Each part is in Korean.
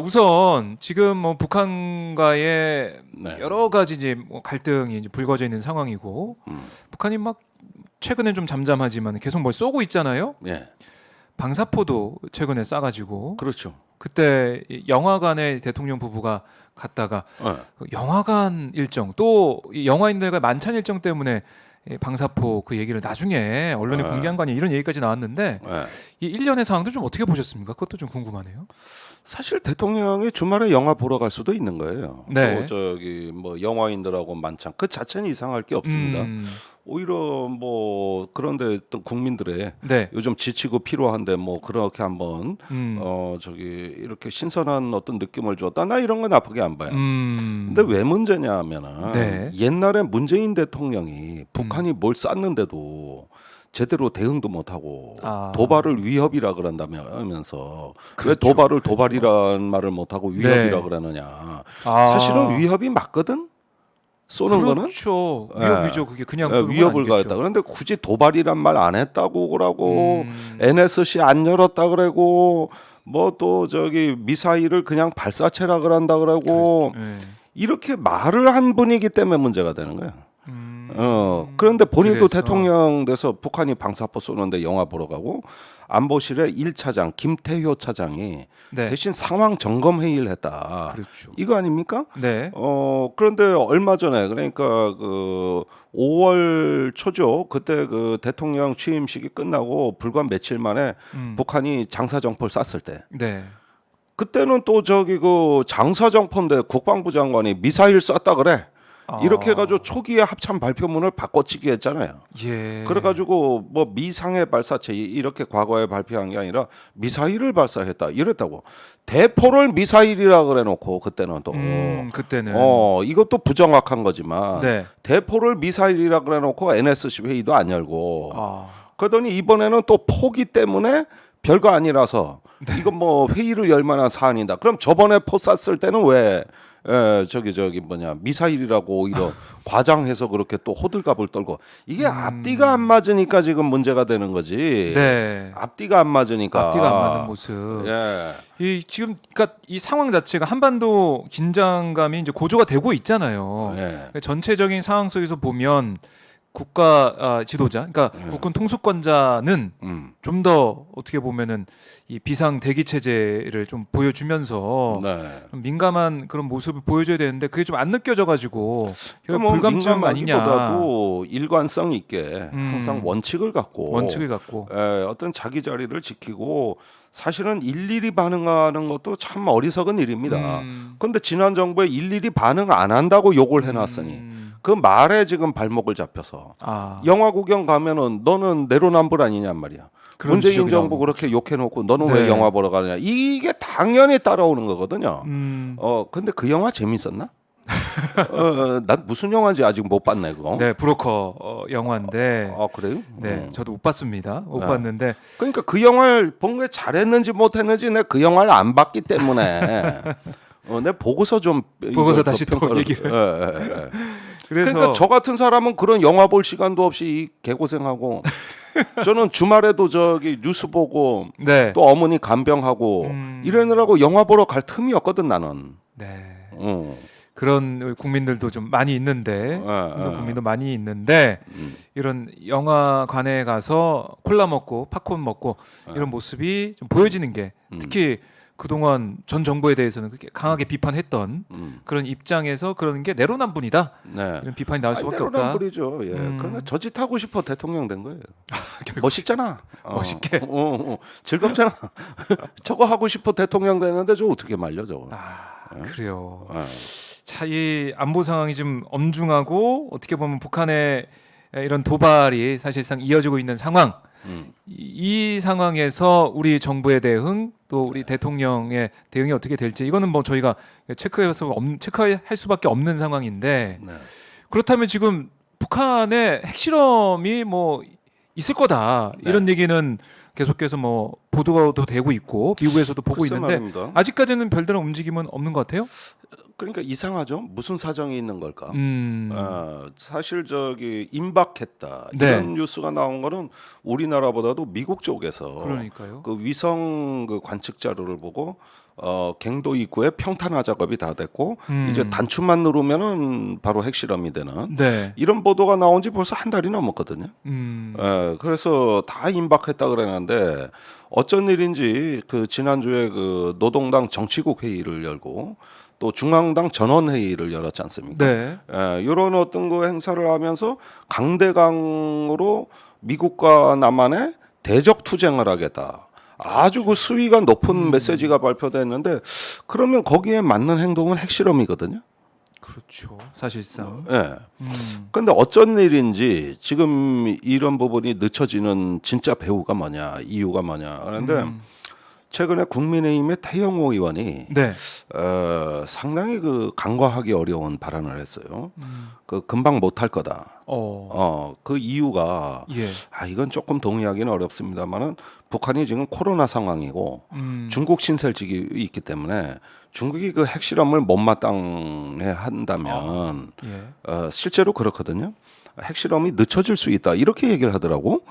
우선 지금 뭐 북한과의 네. 여러 가지 이제 뭐 갈등이 이제 불거져 있는 상황이고 북한이 막 최근에 좀 잠잠하지만 계속 뭘 쏘고 있잖아요. 예. 방사포도 최근에 쏴가지고 그렇죠. 그때 이 영화관에 대통령 부부가 갔다가 예. 그 영화관 일정 또 이 영화인들과 만찬 일정 때문에 이 방사포 그 얘기를 나중에 언론에 네. 공개한 거 아니에요? 이런 얘기까지 나왔는데 예. 이 일련의 상황도 좀 어떻게 보셨습니까? 그것도 좀 궁금하네요. 사실 대통령이 주말에 영화 보러 갈 수도 있는 거예요. 네. 또 저기 뭐 영화인들하고 만찬 그 자체는 이상할 게 없습니다. 음, 오히려 뭐 그런데 또 국민들의 네. 요즘 지치고 피로한데 뭐 그렇게 한번 음, 저기 이렇게 신선한 어떤 느낌을 줬다. 나 이런 건 나쁘게 안 봐요. 음, 근데 왜 문제냐면은 네. 옛날에 문재인 대통령이 북한이 뭘 쐈는데도 제대로 대응도 못하고 아. 도발을 위협이라 그런다면서 왜 그렇죠. 도발을 도발이란 말을 못하고 위협이라 네. 그러느냐. 아. 사실은 위협이 맞거든. 쏘는 거는 그렇죠. 예. 위협이죠. 그게 그냥 예, 쏘는 건 위협을 아니겠죠. 가했다. 그런데 굳이 도발이란 말 안 했다고 그러고 음, NSC 안 열었다 그러고 뭐 또 저기 미사일을 그냥 발사체라 그런다 그러고 네. 이렇게 말을 한 분이기 때문에 문제가 되는 거야. 음, 그런데 본인도 그래서 대통령 돼서 북한이 방사포 쏘는데 영화 보러 가고 안보실의 1차장 김태효 차장이 네. 대신 상황 점검 회의를 했다. 그렇죠. 이거 아닙니까? 네. 그런데 얼마 전에 그러니까 그 5월 초죠. 그때 그 대통령 취임식이 끝나고 불과 며칠 만에 북한이 장사정포를 쐈을 때 네. 그때는 또 저기 그 장사정포인데 국방부 장관이 미사일 쐈다 그래. 이렇게 해가지고 초기에 합참 발표문을 바꿔치기 했잖아요. 예. 그래가지고 뭐 미상의 발사체 이렇게 과거에 발표한 게 아니라 미사일을 발사했다 이랬다고. 대포를 미사일이라 그래놓고 그때는 또 그때는 이것도 부정확한 거지만 네. 대포를 미사일이라 그래놓고 NSC 회의도 안 열고 아. 그러더니 이번에는 또 포기 때문에 별거 아니라서 이건 뭐 회의를 열 만한 사안이다. 그럼 저번에 포 쐈을 때는 왜 저기 뭐냐 미사일이라고 오히려 과장해서 그렇게 또 호들갑을 떨고 이게 앞뒤가 안 맞으니까 지금 문제가 되는 거지. 네. 앞뒤가 안 맞으니까. 앞뒤가 안 맞는 모습. 예. 이 지금 그러니까 이 상황 자체가 한반도 긴장감이 이제 고조가 되고 있잖아요. 예. 전체적인 상황 속에서 보면 국가 지도자, 그러니까 국군 통수권자는 음. 좀 더 어떻게 보면은 이 비상 대기 체제를 좀 보여주면서 네. 좀 민감한 그런 모습을 보여줘야 되는데 그게 좀 안 느껴져가지고 뭐 불감증 아니냐. 민감하기보다도 일관성 있게 항상 원칙을 갖고 원칙을 갖고. 어떤 자기 자리를 지키고 사실은 일일이 반응하는 것도 참 어리석은 일입니다. 그런데 지난 정부에 일일이 반응 안 한다고 욕을 해놨으니 그 말에 지금 발목을 잡혀서 아, 영화 구경 가면은 너는 내로남불 아니냔 말이야. 그런 문재인 지적이 정부 나오는 그렇게 욕해놓고 너는 네. 왜 영화 보러 가느냐. 이게 당연히 따라오는 거거든요. 음, 근데 그 영화 재밌었나? 난 무슨 영화인지 아직 못 봤네 그거. 네, 브로커 영화인데, 아 그래요? 네, 저도 못 봤습니다. 못 네. 봤는데, 그러니까 그 영화를 본 게 잘했는지 못했는지 내가 그 영화를 안 봤기 때문에 내 보고서 좀 보고서 이거 다시 또 평가를- 얘기를. 예. 그래서 그러니까 저 같은 사람은 그런 영화 볼 시간도 없이 개고생하고 저는 주말에도 저기 뉴스 보고 네, 또 어머니 간병하고 이러느라고 영화 보러 갈 틈이 없거든 나는. 네. 어. 그런 국민들도 좀 많이 있는데, 예. 국민도 많이 있는데, 이런 영화관에 가서 콜라 먹고 팝콘 먹고 이런 모습이 좀 보여지는 게 특히 그동안 전 정부에 대해서는 그렇게 강하게 비판했던 그런 입장에서 그런 게 내로남불이다 네. 이런 비판이 나올 수밖에 없다. 내로남불이죠. 예. 그러나 저 짓 하고 싶어 대통령 된 거예요. 멋있잖아. 멋있게. 즐겁잖아. 저거 하고 싶어 대통령 되는데 저 어떻게 말려 저거. 그래요. 예. 자, 이 안보 상황이 좀 엄중하고 어떻게 보면 북한의 이런 도발이 사실상 이어지고 있는 상황. 이 상황에서 우리 정부의 대응 또 우리 대통령의 대응이 어떻게 될지 이거는 뭐 저희가 체크할 수밖에 없는 상황인데 네. 그렇다면 지금 북한의 핵실험이 뭐 있을 거다 이런 얘기는 계속해서 뭐 보도도 되고 있고 미국에서도 보고 글쎄 있는데 말입니다. 아직까지는 별다른 움직임은 없는 것 같아요. 그러니까 이상하죠. 무슨 사정이 있는 걸까? 음, 사실 저기 임박했다 네. 이런 뉴스가 나온 거는 우리나라보다도 미국 쪽에서 그러니까요. 그 위성 그 관측 자료를 보고 갱도 입구에 평탄화 작업이 다 됐고 음. 이제 단추만 누르면은 바로 핵실험이 되는 네. 이런 보도가 나온 지 벌써 한 달이 넘었거든요. 음. 그래서 다 임박했다 그랬는데 어쩐 일인지 그 지난주에 그 노동당 정치국 회의를 열고 또 중앙당 전원 회의를 열었지 않습니까? 네. 이런 어떤 그 행사를 하면서 강대강으로 미국과 남한의 대적 투쟁을 하겠다. 아주 그 수위가 높은 메시지가 발표됐는데 그러면 거기에 맞는 행동은 핵실험이거든요. 그렇죠. 사실상. 예. 근데 어쩐 일인지 지금 이런 부분이 늦춰지는 진짜 배후가 뭐냐, 이유가 뭐냐. 그런데 최근에 국민의힘의 태영호 의원이 네. 상당히 그 간과하기 어려운 발언을 했어요. 그 금방 못할 거다. 그 이유가 예. 이건 조금 동의하기는 어렵습니다만은 북한이 지금 코로나 상황이고 중국 신설직이 있기 때문에 중국이 그 핵실험을 못마땅해 한다면 예. 실제로 그렇거든요. 핵실험이 늦춰질 수 있다 이렇게 얘기를 하더라고.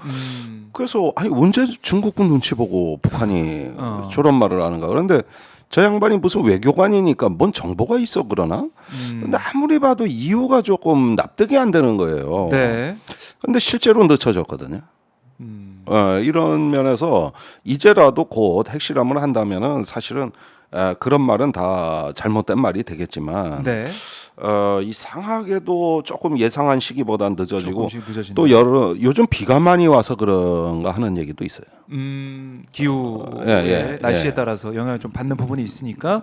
그래서 언제 중국군 눈치 보고 북한이 저런 말을 하는가. 그런데 저 양반이 무슨 외교관이니까 뭔 정보가 있어 그러나? 근데 아무리 봐도 이유가 조금 납득이 안 되는 거예요. 네. 근데 실제로 늦춰졌거든요. 이런 면에서 이제라도 곧 핵실험을 한다면은 사실은 그런 말은 다 잘못된 말이 되겠지만 네. 이상하게도 조금 예상한 시기보다 늦어지고 조금씩 늦어진다. 또 요즘 비가 많이 와서 그런가 하는 얘기도 있어요. 기후의 예, 날씨에 예. 따라서 영향을 좀 받는 부분이 있으니까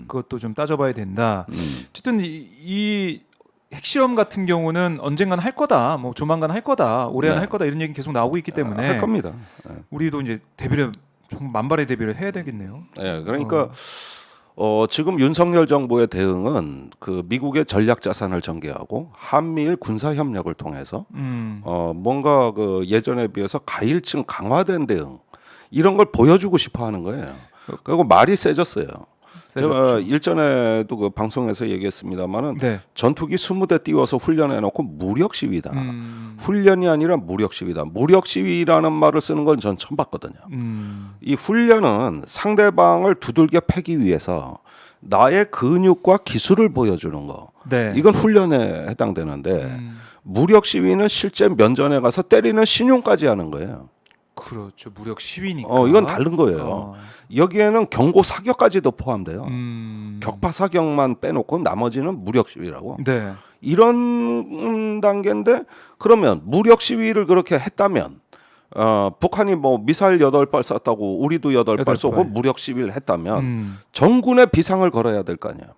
그것도 좀 따져봐야 된다. 어쨌든 이 핵실험 같은 경우는 언젠간 할 거다, 뭐 조만간 할 거다, 올해 안에 네. 할 거다 이런 얘기 계속 나오고 있기 때문에 할 겁니다. 우리도 이제 대비를 정말 만발의 대비를 해야 되겠네요. 그러니까 지금 윤석열 정부의 대응은 그 미국의 전략 자산을 전개하고 한미일 군사 협력을 통해서 뭔가 그 예전에 비해서 가일층 강화된 대응 이런 걸 보여주고 싶어 하는 거예요. 그리고 말이 세졌어요. 제가 일전에도 그 방송에서 얘기했습니다만은 네. 전투기 20대 띄워서 훈련해 놓고 무력 시위다. 훈련이 아니라 무력 시위다. 무력 시위라는 말을 쓰는 건 전 처음 봤거든요. 이 훈련은 상대방을 두들겨 패기 위해서 나의 근육과 기술을 보여주는 거. 네. 이건 훈련에 해당되는데 무력 시위는 실제 면전에 가서 때리는 신용까지 하는 거예요. 그렇죠. 무력 시위니까. 이건 다른 거예요. 여기에는 경고 사격까지도 포함돼요. 격파 사격만 빼놓고 나머지는 무력 시위라고. 네. 이런 단계인데 그러면 무력 시위를 그렇게 했다면 북한이 뭐 미사일 8발 쐈다고 우리도 8발 쏘고 무력 시위를 했다면 정군의 비상을 걸어야 될 거 아니야.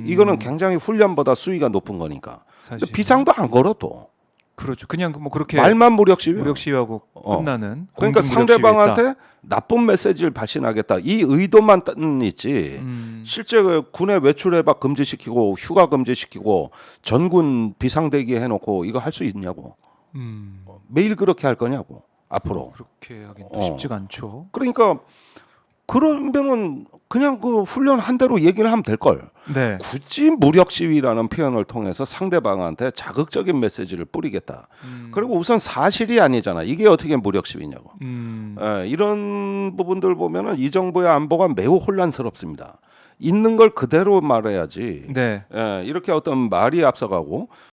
이거는 굉장히 훈련보다 수위가 높은 거니까. 근데 비상도 안 걸어도. 그렇죠. 그냥 뭐 그렇게 말만 무력 시위. 무력 시위하고 끝나는. 그러니까 공중 무력 상대방한테 나쁜 메시지를 발신하겠다. 이 의도만 있지. 실제 그 군에 외출해박 금지시키고 휴가 금지시키고 전군 비상대기 해놓고 이거 할 수 있냐고. 매일 그렇게 할 거냐고. 앞으로. 그렇게 하긴 또 쉽지가 않죠. 그러니까 그러면은 그냥 그 훈련한 대로 얘기를 하면 될 걸. 네. 굳이 무력 시위라는 표현을 통해서 상대방한테 자극적인 메시지를 뿌리겠다. 그리고 우선 사실이 아니잖아. 이게 어떻게 무력 시위냐고. 이런 부분들 보면은 이 정부의 안보가 매우 혼란스럽습니다. 있는 걸 그대로 말해야지. 네. 이렇게 어떤 말이 앞서가고